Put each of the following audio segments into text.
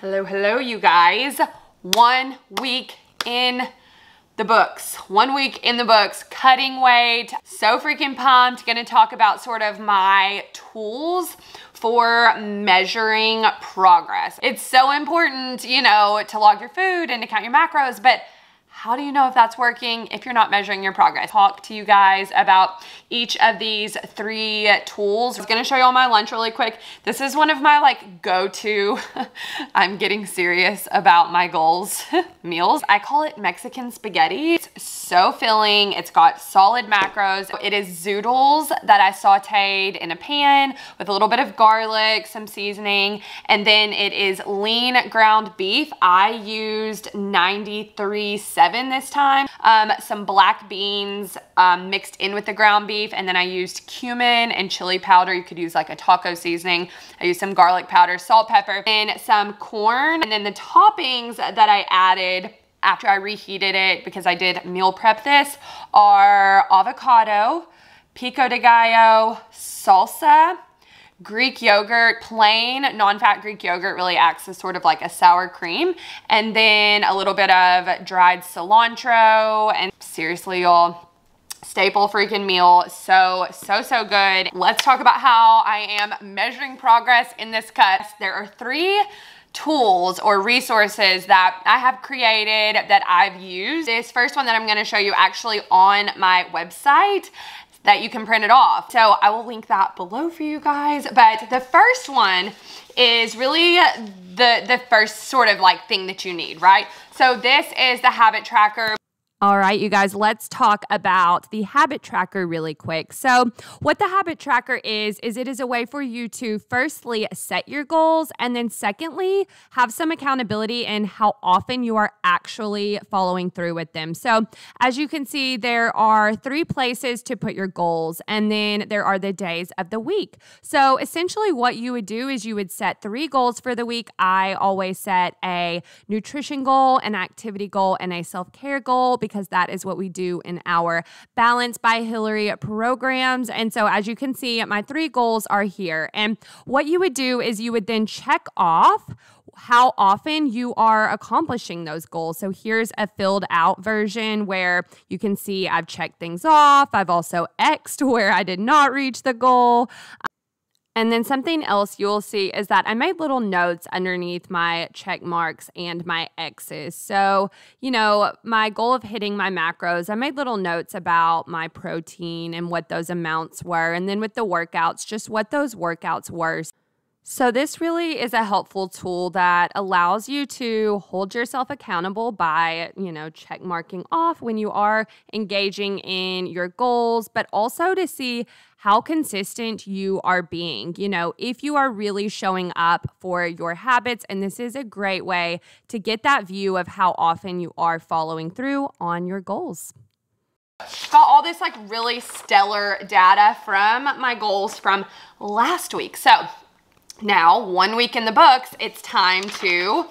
Hello, hello, you guys. 1 week in the books. 1 week in the books, cutting weight. So freaking pumped. Gonna talk about sort of my tools for measuring progress. It's so important, you know, to log your food and to count your macros, but how do you know if that's working if you're not measuring your progress? Talk to you guys about each of these 3 tools. I was gonna show you all my lunch really quick. This is one of my like go-to, I'm getting serious about my goals, meals. I call it Mexican spaghetti. It's so filling. It's got solid macros. It is zoodles that I sauteed in a pan with a little bit of garlic, some seasoning, and then it is lean ground beef. I used 93.7 this time. Some black beans mixed in with the ground beef, and then I used cumin and chili powder. You could use like a taco seasoning. I used some garlic powder, salt, pepper, and some corn. And then the toppings that I added after I reheated it, because I did meal prep this, are avocado, pico de gallo, salsa, Greek yogurt, plain non-fat Greek yogurt really acts as sort of like a sour cream, and then a little bit of dried cilantro, and seriously, y'all, staple freaking meal. So good. Let's talk about how I am measuring progress in this cut. There are 3 tools or resources that I have created that I've used. This first one that I'm gonna show you actually on my website that you can print it off. So I will link that below for you guys. But the first one is really the first sort of like thing that you need, right? So this is the habit tracker. All right, you guys, let's talk about the habit tracker really quick. So what the habit tracker is it is a way for you to firstly set your goals, and then secondly, have some accountability in how often you are actually following through with them. So as you can see, there are 3 places to put your goals, and then there are the days of the week. So essentially what you would do is you would set 3 goals for the week. I always set a nutrition goal, an activity goal, and a self-care goal, because that is what we do in our Balance by Hillary programs. And so as you can see, my 3 goals are here. And what you would do is you would then check off how often you are accomplishing those goals. So here's a filled out version where you can see I've checked things off. I've also X'd where I did not reach the goal. And then something else you'll see is that I made little notes underneath my check marks and my X's. So, you know, my goal of hitting my macros, I made little notes about my protein and what those amounts were. And then with the workouts, just what those workouts were. So this really is a helpful tool that allows you to hold yourself accountable by, you know, check marking off when you are engaging in your goals, but also to see how consistent you are being. You know, if you are really showing up for your habits, and this is a great way to get that view of how often you are following through on your goals. Got all this like really stellar data from my goals from last week. So now, 1 week in the books, it's time to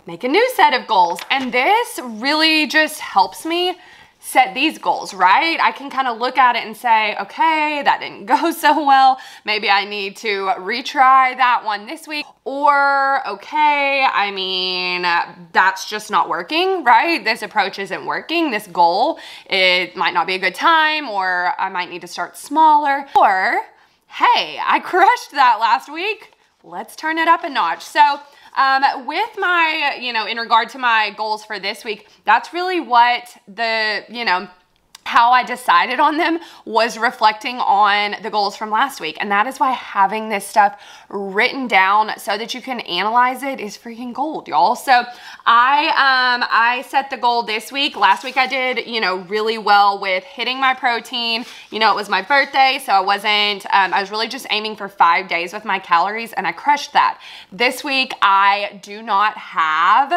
make a new set of goals. And this really just helps me set these goals, right? I can kind of look at it and say, okay, that didn't go so well. Maybe I need to retry that one this week. Or, okay, I mean, that's just not working, right? This approach isn't working. This goal, it might not be a good time, or I might need to start smaller. Or, hey, I crushed that last week. Let's turn it up a notch. So with my, you know, in regard to my goals for this week, that's really what the, you know, how I decided on them was reflecting on the goals from last week. And that is why having this stuff written down so that you can analyze it is freaking gold, y'all. So I set the goal this week. Last week I did, you know, really well with hitting my protein. You know, it was my birthday, so I was really just aiming for 5 days with my calories, and I crushed that. This week I do not have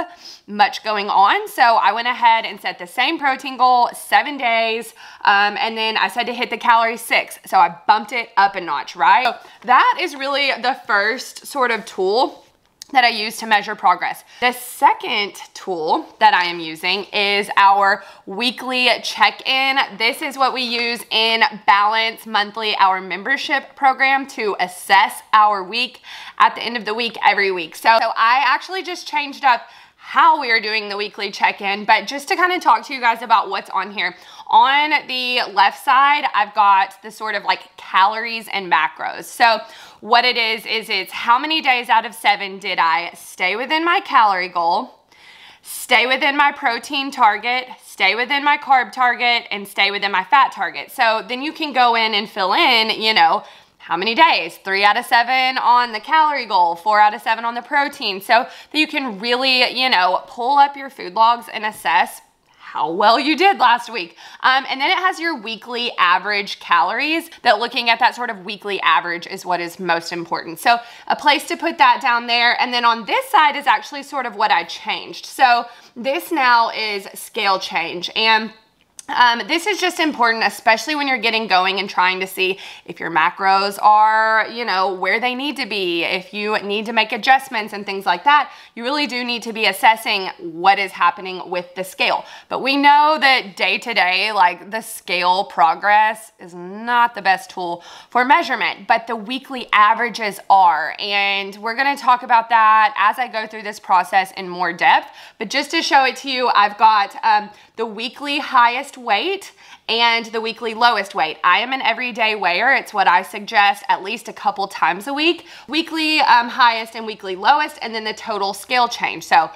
much going on, so I went ahead and set the same protein goal, 7 days. And then I said to hit the calories 6. So I bumped it up a notch, right? So that is really the first sort of tool that I use to measure progress. The second tool that I am using is our weekly check-in. This is what we use in Balance Monthly, our membership program, to assess our week at the end of the week every week. So I actually just changed up how we are doing the weekly check-in, but just to kind of talk to you guys about what's on here. On the left side, I've got the sort of like calories and macros. So what it is it's how many days out of 7 did I stay within my calorie goal, stay within my protein target, stay within my carb target, and stay within my fat target. So then you can go in and fill in, you know, how many days? 3 out of 7 on the calorie goal, 4 out of 7 on the protein, so that you can really, you know, pull up your food logs and assess how well you did last week. And then it has your weekly average calories, that looking at that sort of weekly average is what is most important. So a place to put that down there. And then on this side is actually sort of what I changed. So this now is scale change. And this is just important, especially when you're getting going and trying to see if your macros are, you know, where they need to be, if you need to make adjustments and things like that. You really do need to be assessing what is happening with the scale. But we know that day to day, like, the scale progress is not the best tool for measurement, but the weekly averages are. And we're going to talk about that as I go through this process in more depth. But just to show it to you, I've got the weekly highest weight and the weekly lowest weight. I am an everyday weigher. It's what I suggest at least a couple times a week. Weekly highest and weekly lowest, and then the total scale change. So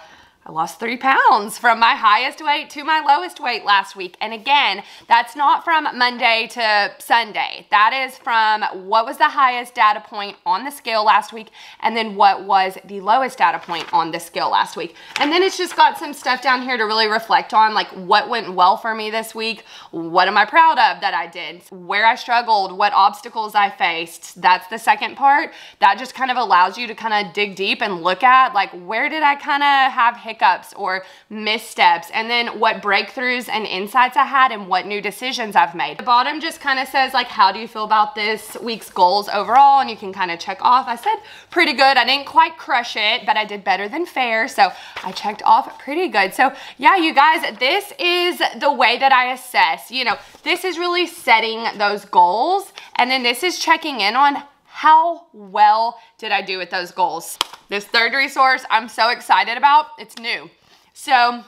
I lost 3 pounds from my highest weight to my lowest weight last week. And again, that's not from Monday to Sunday. That is from what was the highest data point on the scale last week, and then what was the lowest data point on the scale last week. And then it's just got some stuff down here to really reflect on, like what went well for me this week, what am I proud of that I did, where I struggled, what obstacles I faced. That's the second part. That just kind of allows you to kind of dig deep and look at, like, where did I kind of have hiccups or missteps, and then what breakthroughs and insights I had and what new decisions I've made. The bottom just kind of says, like, how do you feel about this week's goals overall, and you can kind of check off. I said pretty good. I didn't quite crush it, but I did better than fair, so I checked off pretty good. So yeah, you guys, this is the way that I assess. You know, this is really setting those goals, and then this is checking in on how well did I do with those goals. This third resource I'm so excited about. It's new. So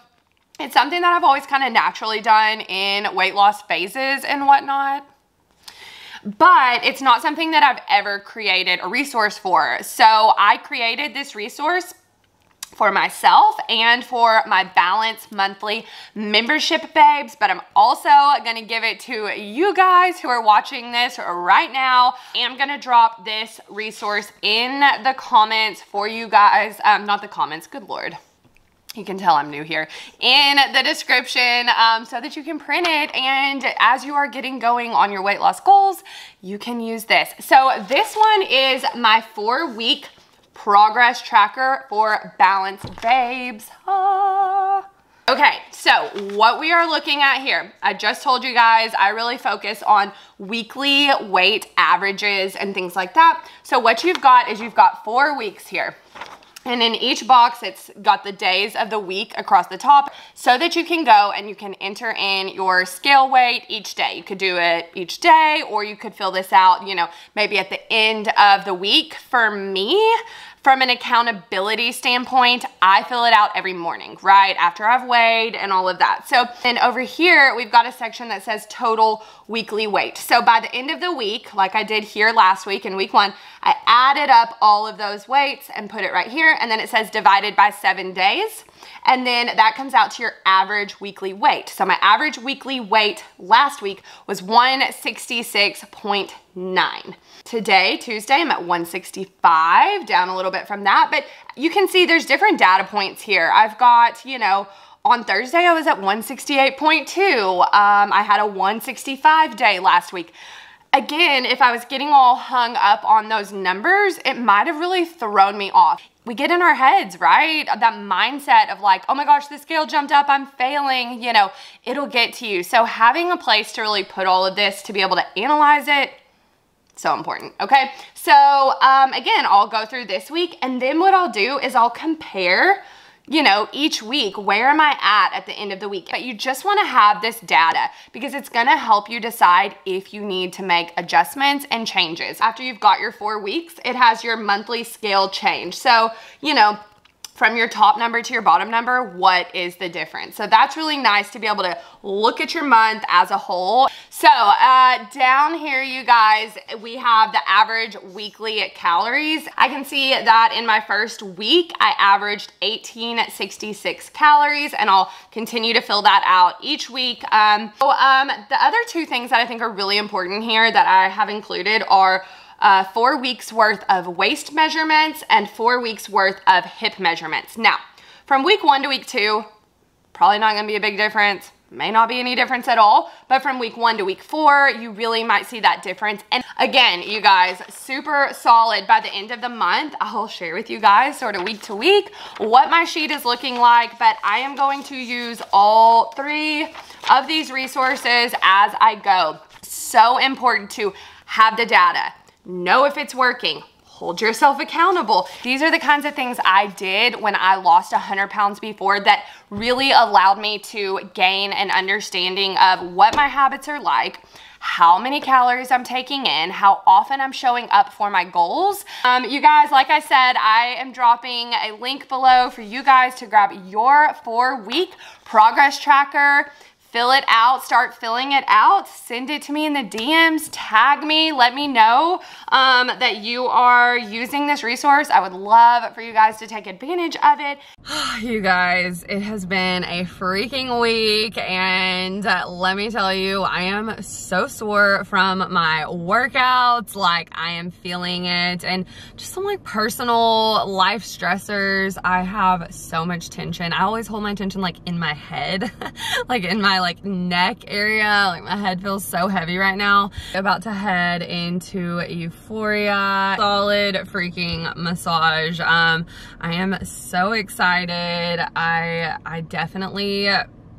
it's something that I've always kind of naturally done in weight loss phases and whatnot, but it's not something that I've ever created a resource for. So I created this resource for myself and for my Balance Monthly membership babes, but I'm also gonna give it to you guys who are watching this right now. I'm gonna drop this resource in the comments for you guys, not the comments, good Lord. You can tell I'm new here, in the description, so that you can print it, and as you are getting going on your weight loss goals, you can use this. So this one is my 4-week progress tracker for Balance babes. Okay, so what we are looking at here, I just told you guys, I really focus on weekly weight averages and things like that. So what you've got is you've got 4 weeks here. And in each box, it's got the days of the week across the top, so that you can go and you can enter in your scale weight each day. You could do it each day, or you could fill this out, you know, maybe at the end of the week. For me, from an accountability standpoint, I fill it out every morning, right after I've weighed and all of that. So then over here, we've got a section that says total weekly weight. So by the end of the week, like I did here last week in week 1, I added up all of those weights and put it right here. And then it says divided by 7 days. And then that comes out to your average weekly weight. So my average weekly weight last week was 166.9. Today, Tuesday, I'm at 165, down a little bit from that, but you can see there's different data points here. I've got, you know, on Thursday, I was at 168.2. I had a 165 day last week. Again, if I was getting all hung up on those numbers, it might have really thrown me off. We get in our heads, right? That mindset of like, oh my gosh, the scale jumped up, I'm failing, you know, it'll get to you. So having a place to really put all of this, to be able to analyze it, So important, okay? So again, I'll go through this week, and then what I'll do is I'll compare, you know, each week, where am I at the end of the week? But you just wanna have this data because it's gonna help you decide if you need to make adjustments and changes. After you've got your 4 weeks, it has your monthly scale change. So, you know, from your top number to your bottom number, what is the difference? So that's really nice to be able to look at your month as a whole. So down here, you guys, we have the average weekly calories. I can see that in my first week, I averaged 1866 calories, and I'll continue to fill that out each week. The other 2 things that I think are really important here that I have included are 4 weeks worth of waist measurements and 4 weeks worth of hip measurements. Now, from week 1 to week 2, probably not gonna be a big difference, may not be any difference at all, but from week 1 to week 4, you really might see that difference. And again, you guys, super solid. By the end of the month, I'll share with you guys sort of week to week what my sheet is looking like, but I am going to use all 3 of these resources as I go. So important to have the data. Know if it's working, hold yourself accountable. These are the kinds of things I did when I lost 100 pounds before that really allowed me to gain an understanding of what my habits are like, how many calories I'm taking in, how often I'm showing up for my goals. You guys, like I said, I am dropping a link below for you guys to grab your 4-week progress tracker. Fill it out, start filling it out, send it to me in the DMs, tag me, let me know that you are using this resource. I would love for you guys to take advantage of it. You guys, it has been a freaking week, and let me tell you, I am so sore from my workouts. Like, I am feeling it, and just some like personal life stressors. I have so much tension. I always hold my tension like in my head, like in my like neck area. Like, my head feels so heavy right now. About to head into Euphoria, solid freaking massage. I am so excited. I definitely,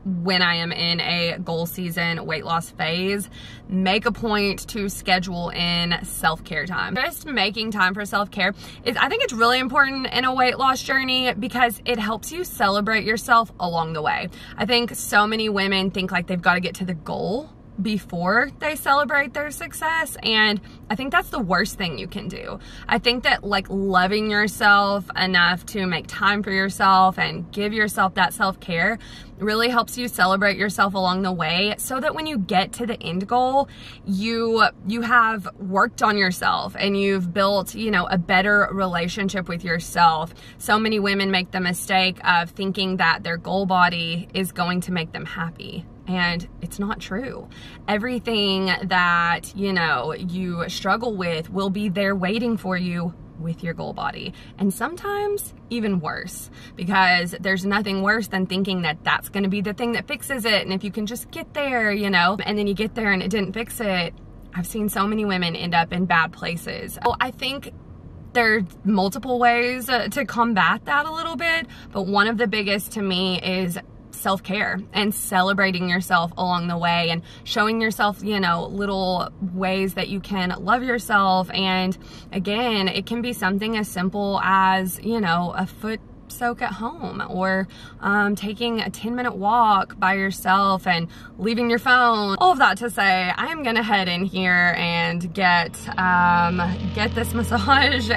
when I am in a goal season weight loss phase, make a point to schedule in self-care time. Just making time for self-care is, I think it's really important in a weight loss journey because it helps you celebrate yourself along the way. I think so many women think like they've got to get to the goal before they celebrate their success, and I think that's the worst thing you can do. I think that like loving yourself enough to make time for yourself and give yourself that self-care really helps you celebrate yourself along the way, so that when you get to the end goal, you have worked on yourself and you've built, you know, a better relationship with yourself. So many women make the mistake of thinking that their goal body is going to make them happy. And it's not true. Everything that, you know, you struggle with will be there waiting for you with your goal body. And sometimes even worse, because there's nothing worse than thinking that that's gonna be the thing that fixes it. And if you can just get there, you know, and then you get there and it didn't fix it. I've seen so many women end up in bad places. So I think there are multiple ways to combat that a little bit, but one of the biggest to me is self-care and celebrating yourself along the way and showing yourself, you know, little ways that you can love yourself. And again, it can be something as simple as, you know, a foot soak at home, or taking a 10-minute walk by yourself and leaving your phone. All of that to say, I am gonna head in here and get this massage.